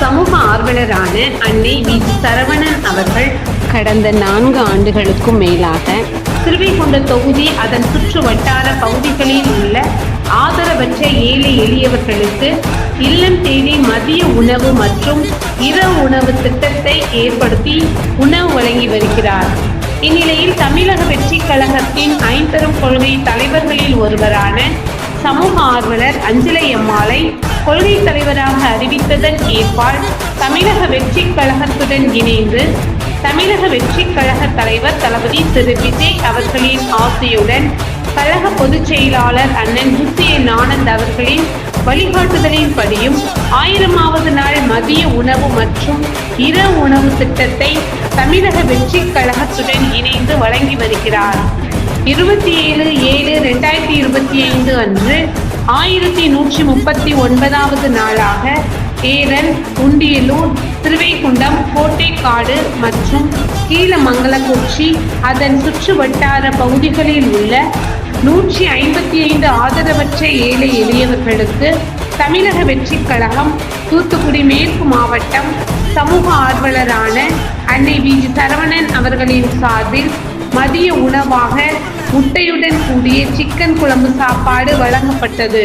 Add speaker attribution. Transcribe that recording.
Speaker 1: சமூக ஆர்வலரான அன்னை வி. சரவணன் அவர்கள் கடந்த 4 ஆண்டுகளுக்கும் மேலாக திருவைகுண்டம் தொகுதி அதன் சுற்று வட்டார பகுதிகளில் உள்ள ஆதரவற்ற ஏழை எளியவர்களுக்கு இல்லம் தேடி மதிய உணவு மற்றும் இரவு உணவு திட்டத்தை ஏற்படுத்தி உணவு வழங்கி வருகிறார். இந்நிலையில் தமிழக வெற்றி கழகத்தின் ஐம்பெரும் கொள்கை தலைவர்களில் ஒருவரான சமூக ஆர்வலர் அஞ்சலை அம்மாளை கொள்கை தலைவராக அறிவித்ததன் ஏற்பால் தமிழக வெற்றி கழகத்துடன் இணைந்து தமிழக வெற்றி கழக தலைவர் தளபதி திரு விஜய் அவர்களின் ஆசையுடன் கழக பொதுச் செயலாளர் அண்ணன் ஹுசேன் ஆனந்த் அவர்களின் வழிகாட்டுதலின்படியும் 1000வது நாள் மதிய உணவு மற்றும் இரவு உணவு திட்டத்தை தமிழக வெற்றி கழகத்துடன் இணைந்து வழங்கி வருகிறார். 27/7/2025 அன்று 1139வது நாளாக ஏரல், உண்டியலூர், திருவைகுண்டம், கோட்டைக்காடு மற்றும் கீழமங்கலக்குறிச்சி அதன் சுற்று வட்டார பகுதிகளில் உள்ள 155 ஆதரவற்ற ஏழை எளியவர்களுக்கு தமிழக வெற்றி கழகம் தூத்துக்குடி மேற்கு மாவட்டம் சமூக ஆர்வலரான அன்னை வி. சரவணன் அவர்களின் சார்பில் மதிய உணவாக முட்டையுடன் கூடிய சிக்கன் குழம்பு சாப்பாடு வழங்கப்பட்டது.